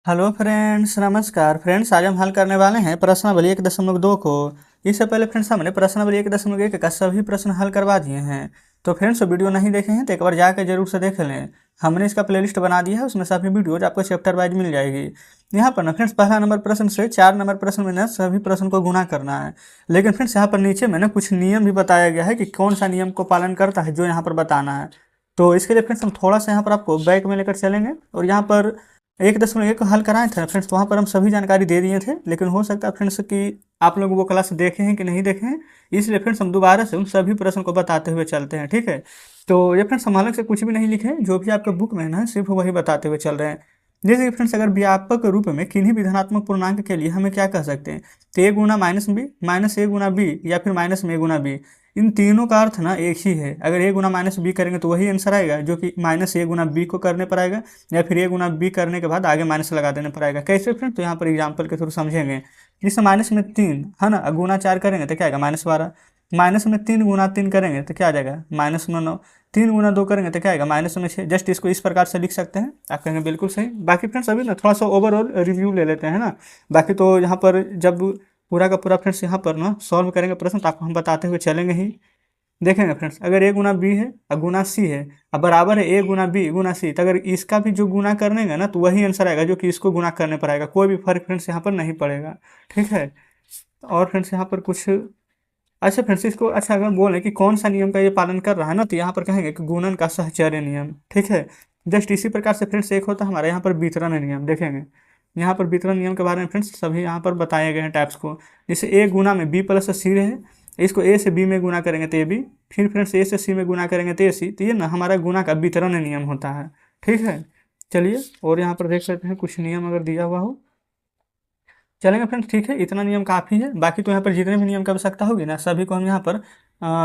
Hello friends, नमस्कार friends. आज हम हल करने वाले हैं प्रश्नावली 1.2 को। इससे पहले फ्रेंड्स हमने प्रश्नावली 1.1 का सभी प्रश्न हल करवा दिए हैं। तो फ्रेंड्स वीडियो नहीं देखे हैं तो एक बार जाकर जरूर से देख लें। हमने इसका प्लेलिस्ट बना दिया है, उसमें सभी वीडियोज आपको चैप्टर वाइज मिल जाएगी। यहाँ पर ना फ्रेंड्स पहला नंबर प्रश्न से 4 नंबर प्रश्न में ना सभी प्रश्न को गुणा करना है। लेकिन फ्रेंड्स यहाँ पर नीचे में ना कुछ नियम भी बताया गया है कि कौन सा नियम को पालन करता है, जो यहाँ पर बताना है। तो इसके लिए फ्रेंड्स हम थोड़ा सा यहाँ पर आपको बैक में लेकर चलेंगे और यहाँ पर 1.1 हल कराए थे फ्रेंड्स, तो वहाँ पर हम सभी जानकारी दे दिए थे। लेकिन हो सकता है फ्रेंड्स कि आप लोग वो क्लास देखे हैं कि नहीं देखे हैं, इसलिए फ्रेंड्स हम दोबारा से उन सभी प्रश्न को बताते हुए चलते हैं। ठीक है, तो ये फ्रेंड्स हम अलग से कुछ भी नहीं लिखे हैं, जो भी आपके बुक में है ना सिर्फ वही बताते हुए चल रहे हैं। जैसे कि फ्रेंड्स अगर व्यापक रूप में किन्हीं विधनात्मक पूर्णांक के लिए हमें क्या कह सकते हैं, तो a गुना माइनस बी, माइनस ए गुना बी, या फिर माइनस में ए गुना बी। इन तीनों का अर्थ ना एक ही है। अगर a गुना माइनस बी करेंगे तो वही आंसर आएगा, जो कि माइनस ए गुना बी को करने पर आएगा, या फिर a गुना बी करने के बाद आगे माइनस लगा देने पर आएगा। कैसे फ्रेंड, तो यहाँ पर एग्जाम्पल के थ्रू समझेंगे। जिससे माइनस में 3 है ना, गुना 4 करेंगे तो क्या आएगा -12। माइनस में 3 गुना 3 करेंगे तो क्या आ जाएगा -9। 3 गुना 2 करेंगे तो क्या आएगा -6। जस्ट इसको इस प्रकार से लिख सकते हैं। आप कहेंगे बिल्कुल सही। बाकी फ्रेंड्स अभी ना थोड़ा सा ओवरऑल रिव्यू ले लेते हैं ना। बाकी तो यहाँ पर जब पूरा का पूरा फ्रेंड्स यहाँ पर ना सॉल्व करेंगे प्रश्न, तो आपको हम बताते हुए चलेंगे ही। देखेंगे फ्रेंड्स, अगर a गुना बी है और गुना सी है और बराबर है a गुना बी गुना सी, तो अगर इसका भी जो गुना करने का ना तो वही आंसर आएगा जो कि इसको गुना करने पर आएगा। कोई भी फर्क फ्रेंड्स यहाँ पर नहीं पड़ेगा। ठीक है, और फ्रेंड्स यहाँ पर कुछ अच्छा फ्रेंड्स इसको अच्छा अगर बोलें कि कौन सा नियम का ये पालन कर रहा है ना, तो यहाँ पर कहेंगे कि गुणन का सहचर्य नियम। ठीक है, जस्ट इसी प्रकार से फ्रेंड्स एक होता है हमारे यहाँ पर वितरण नियम। देखेंगे यहाँ पर वितरण नियम के बारे में फ्रेंड्स सभी यहाँ पर बताए गए हैं टाइप्स को। जैसे ए गुना में बी प्लस सी है, इसको ए से बी में गुना करेंगे तो ए बी, फिर फ्रेंड्स ए से सी में गुना करेंगे तो ए सी। तो ये ना हमारा गुना का वितरण नियम होता है। ठीक है, चलिए और यहाँ पर देख लेते हैं कुछ नियम अगर दिया हुआ हो। चलेंगे फ्रेंड्स, ठीक है, इतना नियम काफ़ी है। बाकी तो यहाँ पर जितने भी नियम की आवश्यकता होगी ना, सभी को हम यहाँ पर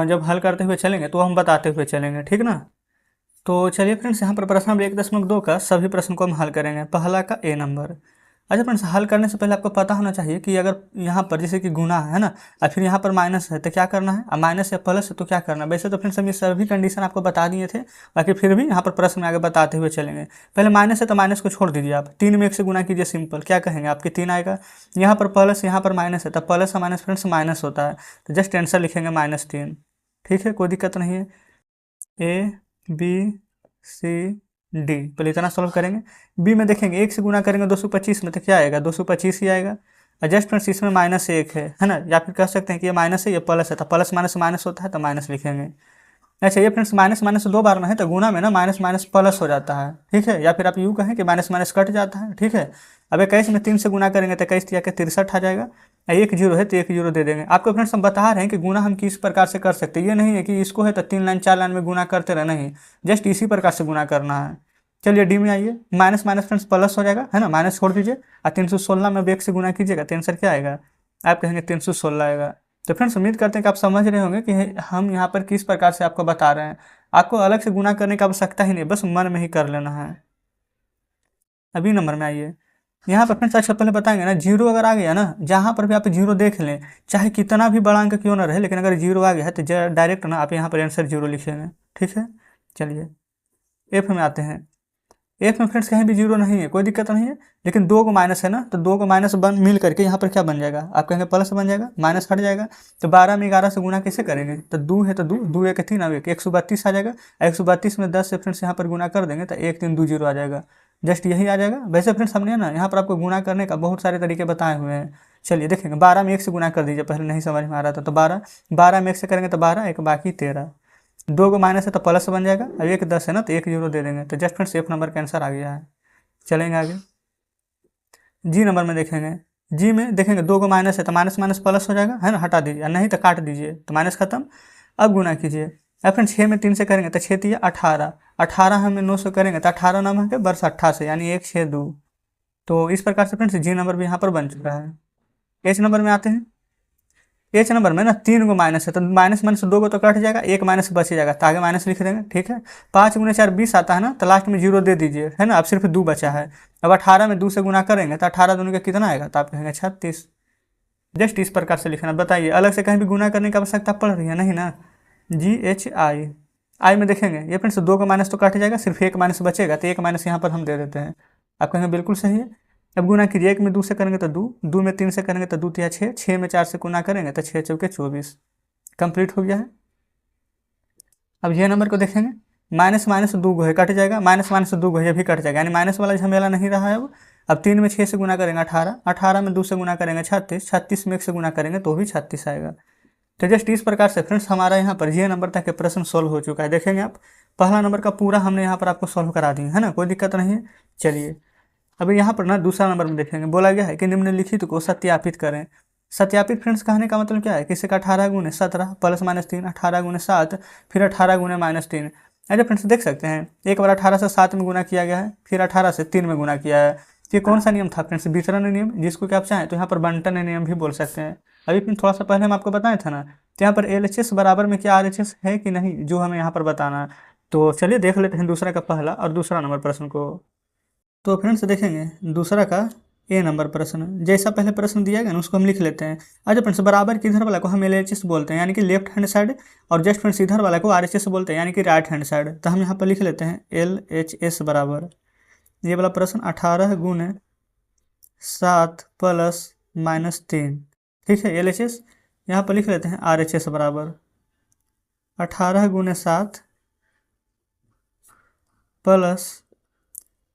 जब हल करते हुए चलेंगे तो हम बताते हुए चलेंगे। ठीक ना, तो चलिए फ्रेंड्स यहाँ पर प्रश्न नंबर 1.2 का सभी प्रश्न को हम हल करेंगे। पहला का ए नंबर। अच्छा फ्रेंड्स, हल करने से पहले आपको पता होना चाहिए कि अगर यहाँ पर जैसे कि गुना है ना, और फिर यहाँ पर माइनस है तो क्या करना है, और माइनस या प्लस है तो क्या करना है। वैसे तो फ्रेंड्स हम ये सभी कंडीशन आपको बता दिए थे, बाकी फिर भी यहाँ पर प्रश्न में आगे बताते हुए चलेंगे। पहले माइनस है तो माइनस को छोड़ दीजिए आप, 3 में 1 से गुना कीजिए, सिंपल क्या कहेंगे आपके 3 आएगा। यहाँ पर प्लस, यहाँ पर माइनस है तो प्लस और माइनस फ्रेंड्स माइनस होता है, तो जस्ट आंसर लिखेंगे -3। ठीक है, कोई दिक्कत नहीं है। ए बी सी डी, पहले इतना सॉल्व करेंगे। बी में देखेंगे 1 से गुना करेंगे 225 में तो क्या आएगा, 225 ही आएगा। और जस्ट फ्रेंड्स इसमें -1 है ना, या फिर कह सकते हैं कि ये माइनस है ये प्लस है, तो प्लस माइनस माइनस होता है तो माइनस लिखेंगे। अच्छा ये फ्रेंड्स माइनस माइनस 2 बार में है तो गुना में ना माइनस माइनस प्लस हो जाता है। ठीक है, या फिर आप यूँ कहें कि माइनस माइनस कट जाता है। ठीक है, अब 21 में 3 से गुना करेंगे तो 21 या 63 आ जाएगा। 1 जीरो है तो 1 जीरो दे देंगे। आपको फ्रेंड्स हम बता रहे हैं कि गुना हम किस प्रकार से कर सकते हैं। ये नहीं है कि इसको है तो 3 लाइन 4 लाइन में गुना करते रहे, नहीं, जस्ट इसी प्रकार से गुना करना है। चलिए डी में आइए। माइनस माइनस फ्रेंड्स प्लस हो जाएगा है ना, माइनस छोड़ दीजिए और 316 में 1 से गुना कीजिएगा तो आंसर क्या आएगा, आप कहेंगे 316 आएगा। तो फ्रेंड्स उम्मीद करते हैं कि आप समझ रहे होंगे कि हम यहाँ पर किस प्रकार से आपको बता रहे हैं। आपको अलग से गुना करने की आवश्यकता ही नहीं, बस मन में ही कर लेना है। अभी नंबर में आइए। यहाँ पर फ्रेंड्स अच्छा पहले बताएंगे ना, जीरो अगर आ गया ना, जहाँ पर भी आप जीरो देख लें, चाहे कितना भी बड़ा अंक क्यों ना रहे, लेकिन अगर जीरो आ गया है तो डायरेक्ट ना आप यहाँ पर आंसर जीरो लिखेंगे। ठीक है, चलिए एफ में आते हैं। एफ में फ्रेंड्स कहीं भी जीरो नहीं है, कोई दिक्कत नहीं है, लेकिन 2 को माइनस है ना, तो 2 को माइनस बन मिल करके यहाँ पर क्या बन जाएगा, आप कहेंगे प्लस बन जाएगा, माइनस हट जाएगा। तो 12 में 11 से गुना कैसे करेंगे, तो 2 है तो 2, 2 1 3 अब 132 आ जाएगा। 132 में 10 से फ्रेंड्स यहाँ पर गुना कर देंगे तो 1 3 2 0 आ जाएगा। जस्ट यही आ जाएगा। वैसे फ्रेंड्स हमने ना यहाँ पर आपको गुना करने का बहुत सारे तरीके बताए हुए हैं। चलिए देखेंगे, 12 में 1 से गुना कर दीजिए, पहले नहीं समझ में आ रहा था तो 12 में 1 से करेंगे तो 12, एक बाकी 13। 2 को माइनस है तो प्लस बन जाएगा, अब 1 10 है ना तो 1 जीरो दे देंगे। तो जस्ट फ्रेंड्स एफ नंबर का आंसर आ गया है। चलेंगे आगे। जी नंबर में देखेंगे। जी में देखेंगे 2 को माइनस है तो माइनस माइनस प्लस हो जाएगा है ना, हटा दीजिए, नहीं तो काट दीजिए, तो माइनस खत्म। अब गुना कीजिए। अब फ्रेंड्स 6 में 3 से करेंगे तो 6 3 18, 18 हमें 9 से करेंगे तो 18 नाम है वर्ष 28 यानी 1 6 2। तो इस प्रकार से फ्रेंड्स जी नंबर भी यहाँ पर बन चुका है। एच नंबर में आते हैं। एच नंबर में ना 3 को माइनस है तो माइनस माइनस 2 को तो कट जाएगा, 1 माइनस बच जाएगा तो आगे माइनस लिख देंगे। ठीक है, 5 गुना 4 20 आता है ना, तो लास्ट में जीरो दे दीजिए है ना, अब सिर्फ 2 बचा है। अब 18 में 2 से गुना करेंगे तो 18 दूनी का कितना आएगा, तो आप कहेंगे 36। जस्ट इस प्रकार से लिखना। बताइए अलग से कहीं भी गुना करने की आवश्यकता पड़ रही है, नहीं ना। GHI आई में देखेंगे ये फ्रेंड्स 2 का माइनस तो कट जाएगा, सिर्फ 1 माइनस बचेगा, तो 1 माइनस यहाँ पर हम दे देते हैं। आप कहेंगे बिल्कुल सही है। अब गुना कीजिए, 1 में 2 से करेंगे तो 2, 2 में 3 से करेंगे तो 2 तिया 6, 6 में 4 से गुना करेंगे तो 6 चौके 24, कंप्लीट हो गया है। अब ये नंबर को देखेंगे, माइनस माइनस 2 गो है, कट जाएगा, माइनस माइनस 2 गो ये भी कट जाएगा, यानी माइनस वाला झमेला नहीं रहा है अब 3 में 6 से गुना करेंगे 18, 18 में 2 से गुना करेंगे 36, 36 में 1 से गुना करेंगे तो भी 36 आएगा। तो जस्ट इस प्रकार से फ्रेंड्स हमारा यहाँ पर ये नंबर तक के प्रश्न सोल्व हो चुका है। देखेंगे आप, पहला नंबर का पूरा हमने यहाँ पर आपको सोल्व करा दिया है ना, कोई दिक्कत नहीं है। चलिए अभी यहाँ पर ना दूसरा नंबर में देखेंगे, बोला गया है कि निम्नलिखित को सत्यापित करें। सत्यापित फ्रेंड्स कहने का मतलब क्या है, किसी का 18 गुने 17 प्लस माइनस 3, 18 गुने 7, फिर 18 गुने माइनस 3। अरे फ्रेंड्स देख सकते हैं, एक बार 18 से 7 में गुना किया गया है, फिर 18 से 3 में गुना किया है। ये कौन सा नियम था फ्रेंड्स, वितरण नियम, जिसको कि आप चाहें तो यहाँ पर बंटन नियम भी बोल सकते हैं। अभी फिर थोड़ा सा पहले हम आपको बताए थे ना, तो यहाँ पर LHS बराबर में क्या RHS है कि नहीं, जो हमें यहाँ पर बताना है। तो चलिए देख लेते हैं दूसरा का पहला और दूसरा नंबर प्रश्न को। तो फ्रेंड्स देखेंगे दूसरा का ए नंबर प्रश्न, जैसा पहले प्रश्न दिया गया ना उसको हम लिख लेते हैं। अच्छा फ्रेंड्स, बराबर के इधर वाला को हम LHS बोलते हैं यानी कि लेफ्ट हैंड साइड, और जस्ट फ्रेंड्स इधर वाला को RHS बोलते हैं यानी कि राइट हैंड साइड। तो हम यहाँ पर लिख लेते हैं LHS बराबर, ये वाला प्रश्न 18 गुने 7 प्लस माइनस 3, ठीक है। LHS यहाँ पर लिख लेते हैं RHS बराबर 18 गुने 7 प्लस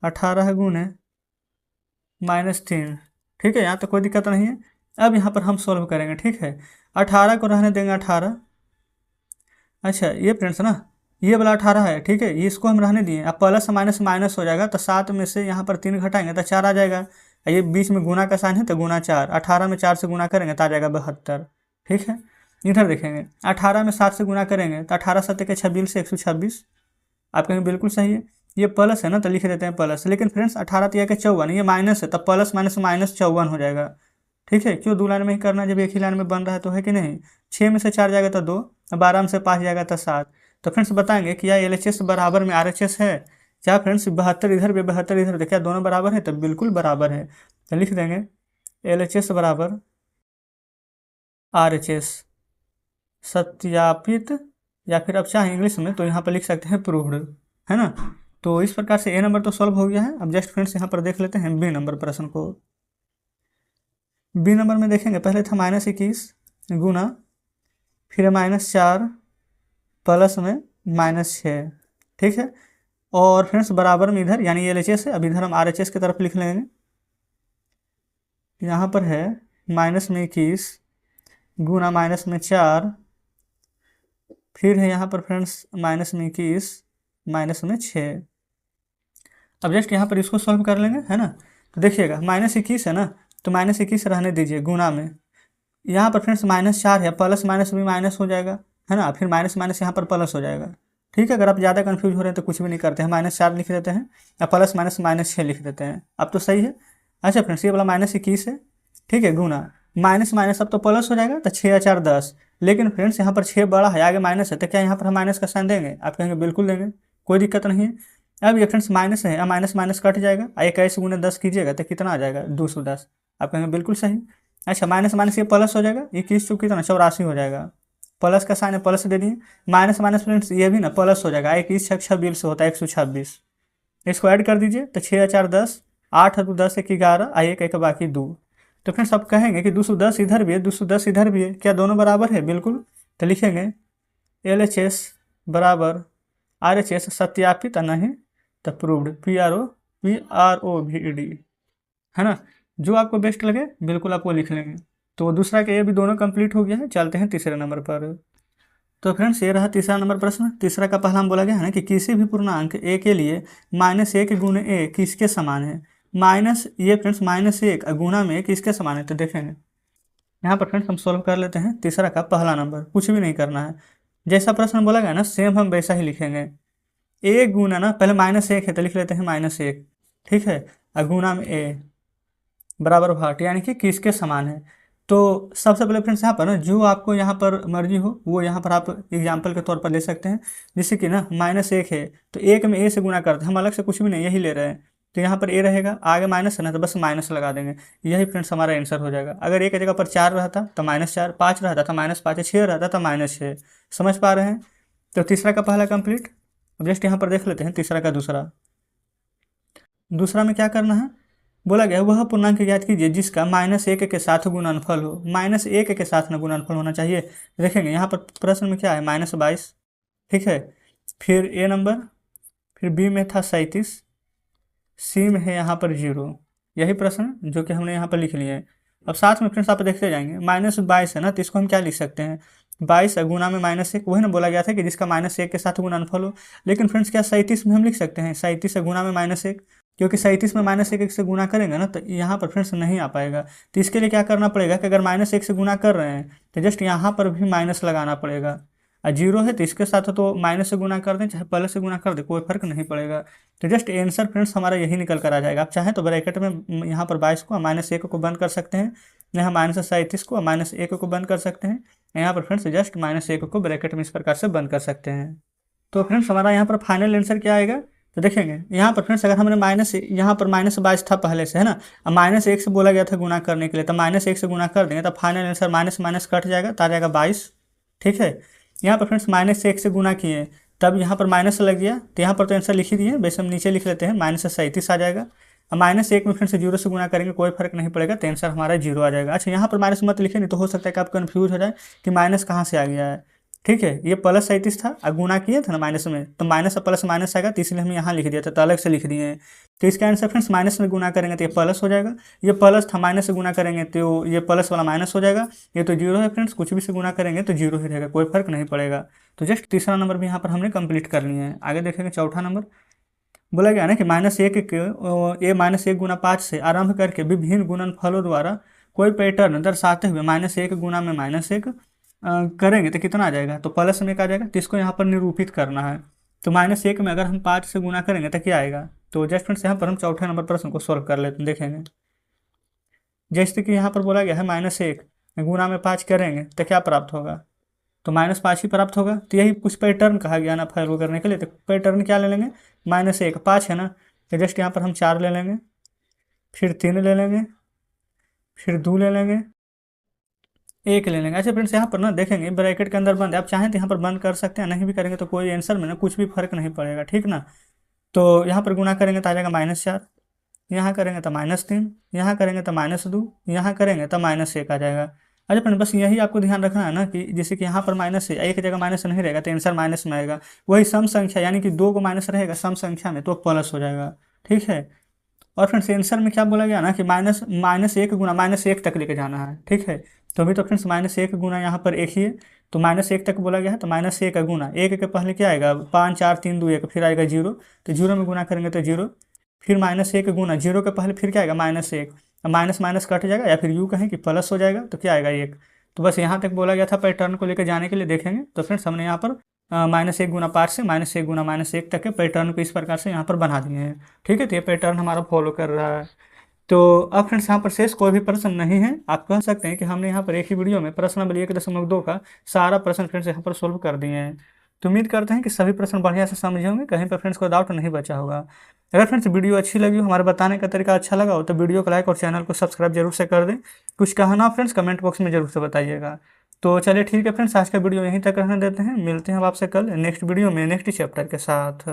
18 गुने माइनस 3, ठीक है। यहाँ तो कोई दिक्कत नहीं है। अब यहाँ पर हम सॉल्व करेंगे, ठीक है। 18 को रहने देंगे 18, अच्छा ये फ्रेंड्स ना ये वाला 18 है, ठीक है, इसको हम रहने दिए। अब प्लस माइनस माइनस हो जाएगा, तो 7 में से यहाँ पर 3 घटाएंगे तो 4 आ जाएगा। ये बीच में गुना का साइन है तो गुना 4, 18 में 4 से गुना करेंगे तो आ जाएगा 72, ठीक है। इधर देखेंगे 18 में 7 से गुना करेंगे तो 18 7 के 26 से 126, आप कहेंगे बिल्कुल सही है। ये प्लस है ना तो लिख देते हैं प्लस, लेकिन फ्रेंड्स 18 तिया के 54, ये माइनस है, तब प्लस माइनस माइनस 54 हो जाएगा, ठीक है। क्यों 2 लाइन में ही करना जब एक ही लाइन में बन रहा है, तो है कि नहीं। 6 में से 4 जाएगा तो 2, 12 में से 5 जाएगा तो 7। तो फ्रेंड्स बताएंगे कि या LHS बराबर में RHS है क्या फ्रेंड्स, 72 इधर भी 72 इधर, क्या दोनों बराबर है, तब बिल्कुल बराबर है। तो लिख देंगे LHS बराबर RHS, सत्यापित, या फिर आप चाहें इंग्लिश में तो यहाँ पर लिख सकते हैं प्रूव्ड, है ना। तो इस प्रकार से ए नंबर तो सॉल्व हो गया है। अब जस्ट फ्रेंड्स यहाँ पर देख लेते हैं बी नंबर प्रश्न को। बी नंबर में देखेंगे, पहले था -21 गुना, फिर -4 प्लस में -6, ठीक है। और फ्रेंड्स बराबर में इधर यानी LHS है, अब इधर हम RHS की तरफ लिख लेंगे। यहाँ पर है -21 गुना -4, फिर है यहाँ पर फ्रेंड्स -21 -6। अब जस्ट यहाँ पर इसको सॉल्व कर लेंगे, है ना। तो देखिएगा -21 है ना, तो -21 रहने दीजिए गुना में, यहाँ पर फ्रेंड्स -4 है, प्लस माइनस भी माइनस हो जाएगा, है ना, फिर माइनस माइनस यहाँ पर प्लस हो जाएगा, ठीक है। अगर आप ज़्यादा कंफ्यूज हो रहे हैं तो कुछ भी नहीं करते हैं, -4 लिख देते हैं या प्लस माइनस -6 लिख देते हैं, अब तो सही है। अच्छा फ्रेंड्स ये वाला -21 है, ठीक है, गुना माइनस माइनस अब तो प्लस हो जाएगा, तो 6 या 4 10, लेकिन फ्रेंड्स यहाँ पर 6 बड़ा है, आगे माइनस है, तो क्या यहाँ पर हम माइनस का साइन देंगे, आप कहेंगे बिल्कुल देंगे, कोई दिक्कत नहीं है। अब ये फ्रेंड्स माइनस है, माइनस माइनस कट जाएगा, 21 गुने 10 कीजिएगा तो कितना आ जाएगा 210, आप कहेंगे बिल्कुल सही। अच्छा माइनस माइनस ये प्लस हो जाएगा, 21 चौक कितना 84 हो जाएगा, प्लस का साइन है प्लस दे दिए, माइनस माइनस फ्रेंड्स ये भी ना प्लस हो जाएगा, 21 6 26 होता है 126, इसको ऐड कर दीजिए तो 6 या 4 10, 8 तो 10 1 11, 1 1 बाकी 2। तो फ्रेंड्स आप कहेंगे कि 210 इधर भी है 210 इधर भी है, क्या दोनों बराबर है, बिल्कुल। तो लिखेंगे LHS बराबर RHS सत्यापित नहीं तो प्रूव्ड, PROVED, है ना, जो आपको बेस्ट लगे बिल्कुल आप वो लिख लेंगे। तो दूसरा के ये भी दोनों कंप्लीट हो गया है। चलते हैं तीसरे नंबर पर। तो फ्रेंड्स ये रहा तीसरा नंबर प्रश्न। तीसरा का पहला हम बोला गया है ना कि किसी भी पूर्णांक a के लिए -1 गुने a किसके समान है, माइनस ये फ्रेंड्स -1 गुना में किसके समान है। तो देखेंगे यहाँ पर फ्रेंड्स हम सोल्व कर लेते हैं तीसरा का पहला नंबर, कुछ भी नहीं करना है, जैसा प्रश्न बोला गया ना सेम हम वैसा ही लिखेंगे। a गुना ना पहले -1 है तो लिख लेते हैं -1, ठीक है, गुना में a बराबर भाट यानी कि किसके समान है। तो सबसे पहले फ्रेंड्स यहाँ पर ना जो आपको यहाँ पर मर्जी हो वो यहाँ पर आप एग्जाम्पल के तौर पर ले सकते हैं। जैसे कि ना -1 है तो 1 में a से गुना करते हैं, हम अलग से कुछ भी नहीं यही ले रहे हैं, तो यहाँ पर a रहेगा, आगे माइनस है ना तो बस माइनस लगा देंगे, यही फ्रेंड्स हमारा आंसर हो जाएगा। अगर एक जगह पर 4 रहता तो -4, 5 रहता तो -5, 6 रहता तो -6, समझ पा रहे हैं। तो तीसरा का पहला कंप्लीट। अब जस्ट यहाँ पर देख लेते हैं तीसरा का दूसरा। दूसरा में क्या करना है, बोला गया वह पूर्णांक ज्ञात कीजिए जिसका -1 के साथ गुणनफल हो। -1 के साथ ना गुणनफल होना चाहिए। देखेंगे यहाँ पर प्रश्न में क्या है, -22, ठीक है। फिर ए नंबर, फिर बी में था 37, सी में है यहाँ पर 0। यही प्रश्न जो कि हमने यहाँ पर लिख लिए हैं। अब साथ में फ्रेंड्स आप देखते जाएंगे, -22 है ना, तो इसको हम क्या लिख सकते हैं, 22 गुना में -1, वही ना बोला गया था कि जिसका -1 के साथ गुणनफल हो। लेकिन फ्रेंड्स क्या 37 में हम लिख सकते हैं 37 गुना में -1, क्योंकि 37 में -1 से गुना करेंगे ना तो यहाँ पर फ्रेंड्स नहीं आ पाएगा। तो इसके लिए क्या करना पड़ेगा कि अगर -1 से गुना कर रहे हैं तो जस्ट यहाँ पर भी माइनस लगाना पड़ेगा। और 0 है तो इसके साथ तो माइनस से गुना कर दें चाहे प्लस से गुना कर दें, कोई फर्क नहीं पड़ेगा। तो जस्ट आंसर फ्रेंड्स हमारा यही निकल कर आ जाएगा। आप चाहें तो ब्रैकेट में यहाँ पर 22 को -1 को बंद कर सकते हैं, यहाँ -37 को -1 को बंद कर सकते हैं, यहाँ पर फ्रेंड्स जस्ट -1 को ब्रैकेट में इस प्रकार से बंद कर सकते हैं। तो फ्रेंड्स हमारा यहाँ पर फाइनल आंसर क्या आएगा, तो देखेंगे यहाँ पर फ्रेंड्स अगर हमने यहाँ पर -22 था पहले से, है ना, अब -1 से बोला गया था गुना करने के लिए, तो -1 से गुना कर देंगे तो फाइनल आंसर माइनस कट जाएगा तो आ जाएगा 22, ठीक है। यहाँ पर फ्रेंड्स -1 से गुना किए तब यहाँ पर माइनस लग गया, तो यहाँ पर तो आंसर लिख ही दिए, वैसे हम नीचे लिख लेते हैं -37 आ जाएगा। अब -1 में फ्रेंड्स 0 से गुना करेंगे कोई फर्क नहीं पड़ेगा, तो आंसर हमारा 0 आ जाएगा। अच्छा यहाँ पर माइनस मत लिखे, नहीं तो हो सकता है कि आप कन्फ्यूज हो जाए कि माइनस कहाँ से आ गया है, ठीक है। ये +37 था और गुना किए थे ना माइनस में, तो माइनस से प्लस माइनस आएगा, तो इसलिए हम यहाँ लिख दिया था, तो अलग से लिख दिए हैं। तो इसका आंसर फ्रेंड्स माइनस में गुना करेंगे तो ये प्लस हो जाएगा, ये प्लस था माइनस से गुना करेंगे तो ये प्लस वाला माइनस हो जाएगा, ये तो 0 है फ्रेंड्स, कुछ भी से गुना करेंगे तो 0 ही रहेगा, कोई फर्क नहीं पड़ेगा। तो जस्ट तीसरा नंबर भी यहाँ पर हमने कंप्लीट कर लिए हैं। आगे देखेंगे चौथा नंबर, बोला गया ना कि -1 के -1 गुना 5 से आरंभ करके विभिन्न गुणनफलों द्वारा कोई पैटर्न दर्शाते हुए -1 गुना में -1 करेंगे तो कितना आ जाएगा, तो प्लस में आ जाएगा। तो इसको यहाँ पर निरूपित करना है, तो -1 में अगर हम 5 से गुना करेंगे तो क्या आएगा। तो जस्ट फ्रेंड्स यहाँ पर हम चौथे नंबर प्रश्न को सॉल्व कर लेते हैं, देखेंगे। जैसे कि यहाँ पर बोला गया है -1 गुना में 5 करेंगे तो क्या प्राप्त होगा, तो -5 ही प्राप्त होगा। तो यही कुछ पैटर्न कहा गया ना फॉलो करने के लिए, तो पैटर्न क्या ले लेंगे, -1 5 है ना, तो जस्ट यहाँ पर हम 4 ले लेंगे, फिर 3 ले लेंगे, फिर 2 ले लेंगे, 1 ले लेंगे। अच्छा फ्रेंड्स यहाँ पर ना देखेंगे ब्रैकेट के अंदर बंद है, आप चाहें तो यहाँ पर बंद कर सकते हैं, नहीं भी करेंगे तो कोई आंसर में ना कुछ भी फर्क नहीं पड़ेगा, ठीक ना। तो यहाँ पर गुना करेंगे तो आ जाएगा -4, यहाँ करेंगे तो -3, यहाँ करेंगे तो -2, यहाँ करेंगे तो -1 आ जाएगा। अच्छा फ्रेंड बस यही आपको ध्यान रखना है ना कि जैसे कि यहाँ पर माइनस है, एक जगह माइनस नहीं रहेगा तो आंसर माइनस में आएगा। वही सम संख्या यानी कि 2 को माइनस रहेगा सम संख्या में तो प्लस हो जाएगा, ठीक है। और फ्रेंड्स आंसर में क्या बोला गया ना कि -1 गुना -1 तक लेके जाना है, ठीक है। तो अभी तो फ्रेंड्स -1 गुना यहाँ पर 1 ही है, तो -1 तक बोला गया है, तो -1 गुना 1 के पहले क्या आएगा 5 4 3 2 1, फिर आएगा 0, तो 0 में गुना करेंगे तो 0, फिर -1 गुना 0 के पहले फिर क्या आएगा -1, माइनस माइनस कट जाएगा, या फिर यूँ कहें कि प्लस हो जाएगा, तो क्या आएगा 1। तो बस यहाँ तक बोला गया था पैटर्न को लेकर जाने के लिए। देखेंगे तो फ्रेंड्स हमने यहाँ पर -1 गुना 5 से -1 गुना -1 तक के पैटर्न को इस प्रकार से यहाँ पर बना दिए हैं, ठीक है। तो ये पैटर्न हमारा फॉलो कर रहा है। तो अब फ्रेंड्स यहाँ पर शेष कोई भी प्रश्न नहीं है। आप कह सकते हैं कि हमने यहाँ पर एक ही वीडियो में प्रश्न नंबर 1.2 का सारा प्रश्न फ्रेंड्स यहाँ पर सोल्व कर दिए हैं। तो उम्मीद करते हैं कि सभी प्रश्न बढ़िया से समझे होंगे, कहीं पर फ्रेंड्स को डाउट नहीं बचा होगा। अगर फ्रेंड्स वीडियो अच्छी लगी हो, हमारे बताने का तरीका अच्छा लगा हो, तो वीडियो को लाइक और चैनल को सब्सक्राइब जरूर से कर दें। कुछ कहना फ्रेंड्स कमेंट बॉक्स में जरूर से बताइएगा। तो चलिए ठीक है फ्रेंड्स, आज का वीडियो यहीं तक रहने देते हैं। मिलते हैं अब आपसे कल नेक्स्ट वीडियो में नेक्स्ट चैप्टर के साथ।